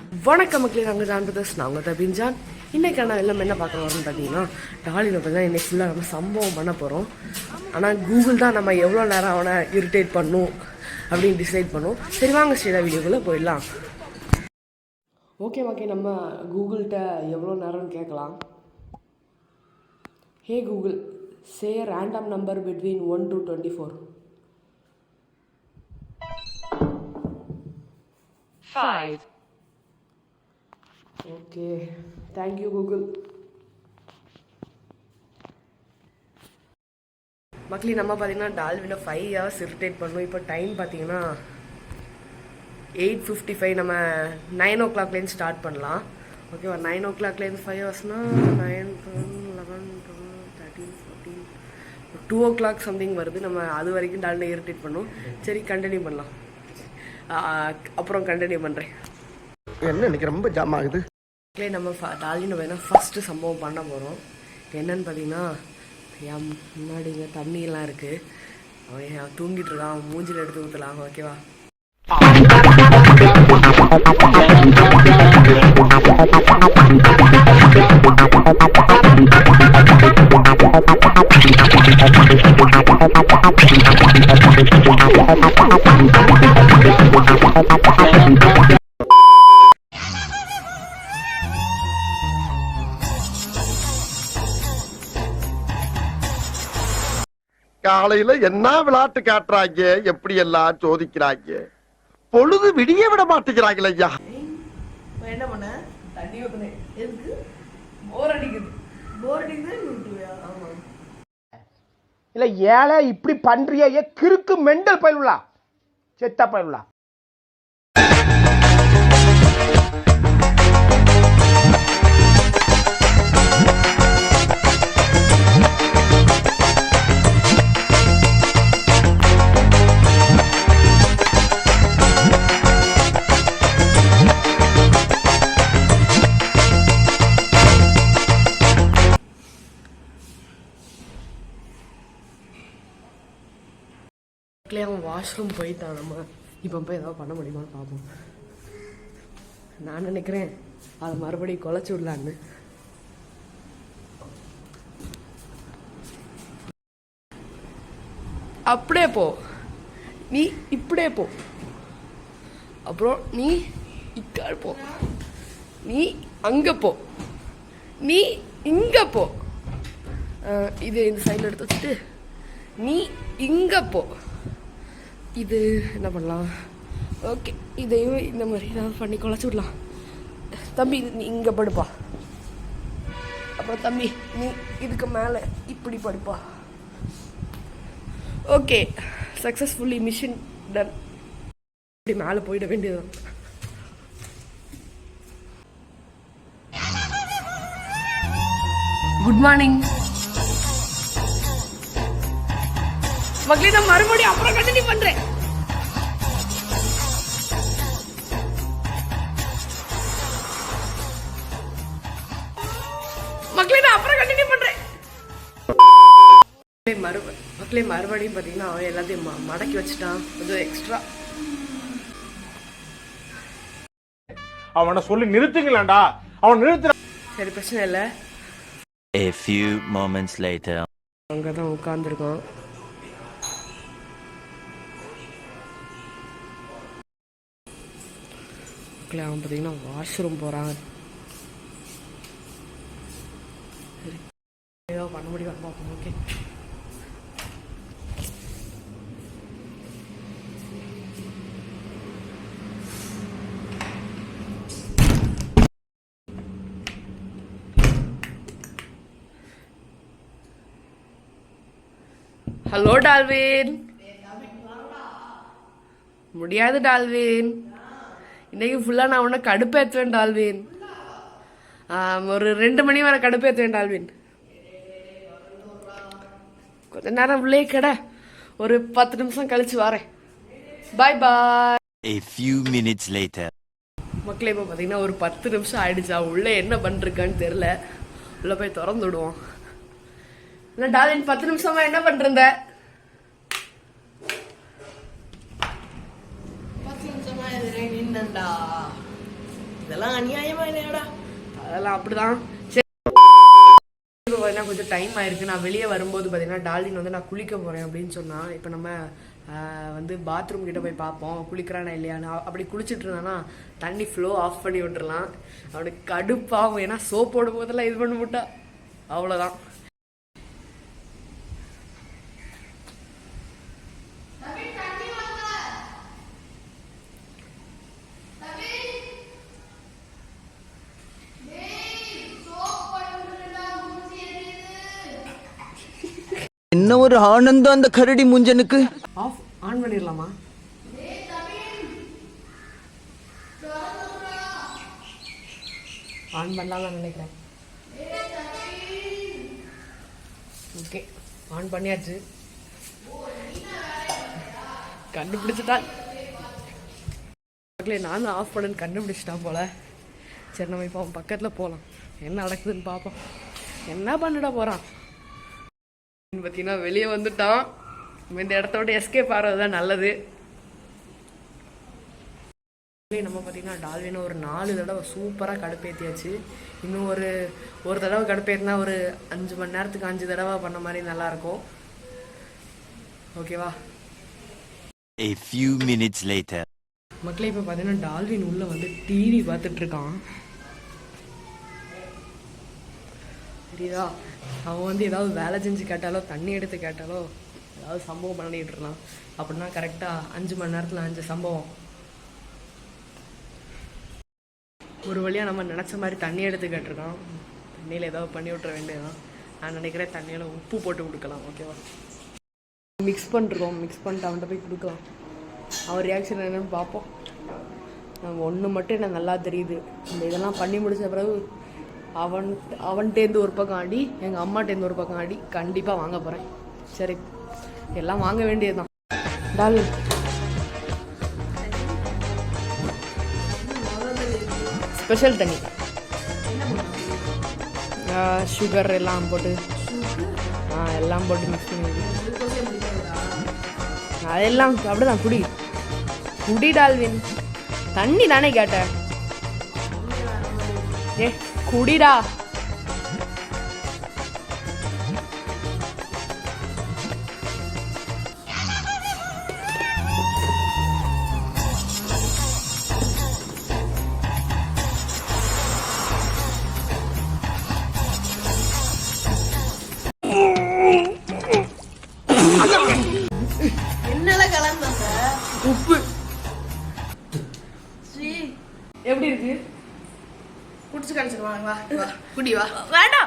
வணக்கம் மக்களே, நாங்கள் ஜான் பிரதர்ஸ். நாங்கள் தான் பின்ஜான். இன்றைக்கான எல்லாம் என்ன பார்க்க வரோம்னு பார்த்தீங்கன்னா, டாலியில் பார்த்தீங்கன்னா இன்றைக்கி ஃபுல்லாக நம்ம சம்பவம் பண்ண போகிறோம். ஆனால் கூகுள் தான் நம்ம எவ்வளோ நேரம் அவனை இரிட்டேட் பண்ணும் அப்படின்னு டிசைட் பண்ணும். சரி வாங்க ஸ்ரீடா வீடியோக்குள்ளே போயிடலாம். ஓகே, நம்ம கூகுள்கிட்ட எவ்வளோ நேரம்னு கேட்கலாம். ஹே Google, say random number between 1 to 24. 5. Okay, thank you Google. மக்களே, நம்ம பார்த்தீங்கன்னா டால்வினை 5 hours இரிட்டேட் பண்ணோம். இப்போ டைம் பார்த்தீங்கன்னா 8:55. நம்ம 9 o'clockலேருந்து ஸ்டார்ட் பண்ணலாம். ஓகேவா? 9 o'clockலேருந்து 5 hoursனால் 9, 10, 11, 12, 13, 14, 2 o'clock சம்திங் வருது. நம்ம அது வரைக்கும் டால்வினை இரிட்டேட் பண்ணோம். சரி, கண்டினியூ பண்ணலாம். அப்புறம் கண்டினியூ பண்ணுறேன். என்ன இன்னைக்கு ரொம்ப ஜாம் ஆகுது. நம்ம டால்வினை வேணால் ஃபஸ்ட்டு சம்பவம் பண்ண போகிறோம். என்னன்னு பார்த்தீங்கன்னா, என் முன்னாடி இங்கே தண்ணியெல்லாம் இருக்குது. அவன் தூங்கிட்டு இருக்கான். அவன் மூஞ்சில் எடுத்து ஊற்றலாம். ஓகேவா? காலையில என்ன விளையாட்டு காட்டுறாங்க, எப்படி எல்லாம் சோதிக்கிறாங்க. பொழுது விடிய விட மாட்டேங்கிறாங்களே ஐயா. என்ன பண்ண? தண்ணி ஊத்துனேன். எதுக்கு? போர் அடிக்குது. போர் அடிக்குது. ஆமா. இல்ல ஏழை இப்படி பண்றியே, கிறுக்கு மெண்டல் பயிலுலா, செத்த பயிலுலா. அவன் வாஷ்ரூம் போயிட்டான். நம்ம இப்போ போய் ஏதாவது பண்ண முடியுமான்னு பார்ப்போம். நான் நினைக்கிறேன் அதை மறுபடியும் குலைச்சி விடலான்னு. அப்படியே போ, நீ இப்படியே போ, அப்புறம் நீ இக்கால் போ, நீ அங்கே போ, நீ இங்கே போ. இது இந்த சைடில் எடுத்து வச்சுட்டு நீ இங்கே போ. இது என்ன பண்ணலாம்? ஓகே, இதையும் இந்த மாதிரி ஏதாவது பண்ணி குழச்சி விடலாம். தம்பி, நீ இங்கே படுப்பா. அப்புறம் தம்பி, நீ இதுக்கு மேலே இப்படி படுப்பா. Okay, successfully mission done. இப்படி மேலே போயிட வேண்டியதுதான். குட் மார்னிங் மக்களே. நான் மறுபடியும் அப்புறம் கண்டினியூ பண்றேன். மக்களே, நான் அப்புறம் கண்டினியூ பண்றேன். மக்களே, மறுபடியும் பாத்தீங்கன்னா அவன் எல்லாத்தையும் மடக்கி வச்சுட்டான். கொஞ்சம் எக்ஸ்ட்ரா. அவனை சொல்லி நிறுத்துங்களேன்டா. அவன் நிறுத்துற. சரி, பிரச்சனை இல்லை. A few moments later. அங்கதான் உட்கார்ந்துருக்கான். அவன் பார்த்தீங்கன்னா வாஷ்ரூம் போகிறான். சரி, ஏதோ பண்ண முடியும் பார்ப்போம். Okay, hello Dalvin. முடியாது டால்வின், இன்னைக்கு ஃபுல்லாக நான் உன்னை கடுப்பேற்றுவேன் டால்வின். ஒரு 2 மணி வரை கடுப்பேற்றுவேன் டால்வின். கொஞ்ச நேரம் உள்ளே கடை, ஒரு 10 நிமிஷம் கழிச்சு வரேன். பாய் பாய். A few minutes later. மக்களே, இப்போ பார்த்தீங்கன்னா ஒரு 10 நிமிஷம் ஆயிடுச்சா. உள்ளே என்ன பண்ணிருக்கான்னு தெரில. உள்ளே போய் திறந்து விடுவோம். இல்லை டால்வின், 10 நிமிஷமா என்ன பண்ணிருந்த? 10 நிமிஷமா நின்னண்டா. இதெல்லாம் அநியாயமா இல்லையாடா? அதெல்லாம் அப்படிதான். சரி, இப்போ பார்த்தீங்கன்னா கொஞ்சம் டைம் ஆயிருக்கு. நான் வெளியே வரும்போது பார்த்தீங்கன்னா டால்வின் வந்து நான் குளிக்க போகிறேன் அப்படின்னு சொன்னான். இப்போ நம்ம வந்து பாத்ரூம் கிட்ட போய் பார்ப்போம் குளிக்கிறானா இல்லையான்னு. அப்படி குளிச்சுட்டு இருந்தானா தண்ணி ஃப்ளோ ஆஃப் பண்ணி விட்டுறலாம். அவனுக்கு கடுப்பாகும், ஏன்னா சோப் போடும் போதெல்லாம் இது பண்ண முட்டா. அவ்வளோதான். என்ன ஒரு ஆனந்தம் அந்த கரடி முஞ்சனுக்கு. ஆஃப் ஆன் பண்ணிடலாமா? ஆன் பண்ணலாம் நினைக்கிறேன். ஓகே, ஆன் பண்ணியாச்சு. கண்டுபிடிச்சிட்டான். நானும் ஆஃப் பண்ணு கண்டுபிடிச்சிட்டான் போல. சரி, நம்ம இப்போ அவன் பக்கத்தில் போகலாம், என்ன நடக்குதுன்னு பார்ப்போம். என்ன பண்ணிட போகிறான் பார்த்தீங்கன்னா வெளியே வந்துட்டான். இந்த இடத்த விட்டு எஸ்கேப் ஆகிறது தான் நல்லது. நம்ம பார்த்தீங்கன்னா டால்வினை ஒரு 4 தடவை சூப்பராக கடுப்பேற்றியாச்சு. இன்னும் ஒரு தடவை கடுப்பேற்றினா ஒரு 5 மணி நேரத்துக்கு 5 தடவை பண்ண மாதிரி நல்லாயிருக்கும். ஓகேவா? A few minutes later. மக்களே, இப்போ பார்த்தீங்கன்னா டால்வின் உள்ளே வந்து டிவி பார்த்துட்ருக்கான். சரிதா? அவன் வந்து ஏதாவது வேலை செஞ்சு கேட்டாலோ தண்ணி எடுத்து கேட்டாலோ ஏதாவது சம்பவம் பண்ணிட்டு இருக்கலாம். அப்படின்னா கரெக்டாக 5 மணி நேரத்தில் 5 சம்பவம். ஒரு வழியாக நம்ம நினச்ச மாதிரி தண்ணி எடுத்து கேட்டிருக்கான். தண்ணியில் ஏதாவது பண்ணி விட்டுற வேண்டியதான். நான் நினைக்கிறேன் தண்ணியில் உப்பு போட்டு கொடுக்கலாம். ஓகேவா? மிக்ஸ் பண்ணிருக்கோம். மிக்ஸ் பண்ணிட்டு அவன்கிட்ட போய் கொடுக்கலாம். அவன் ரியாக்ஷன் என்னன்னு பார்ப்போம். ஒன்று மட்டும் எனக்கு நல்லா தெரியுது. இந்த இதெல்லாம் பண்ணி முடிச்ச பிறகு அவன்கிட்டேருந்து ஒரு பக்கம் ஆடி, எங்கள் அம்மாட்டேருந்து ஒரு பக்கம் ஆடி கண்டிப்பாக வாங்க போகிறேன். சரி, எல்லாம் வாங்க வேண்டியது தான். டால்வின், ஸ்பெஷல் தண்ணி, சுகர் எல்லாம் போட்டு எல்லாம் போட்டு மிக்ஸ் பண்ணி அதெல்லாம் அப்படிதான். குடி டால்வின். தண்ணி தானே கேட்டேன். ஏ குடிடா. என்னெல்லாம் கலந்து உப்பு எப்படி இருக்கு? குடிச்சு கழிச்சிருவாங்க. வா குடி வா. வேண்டாம்.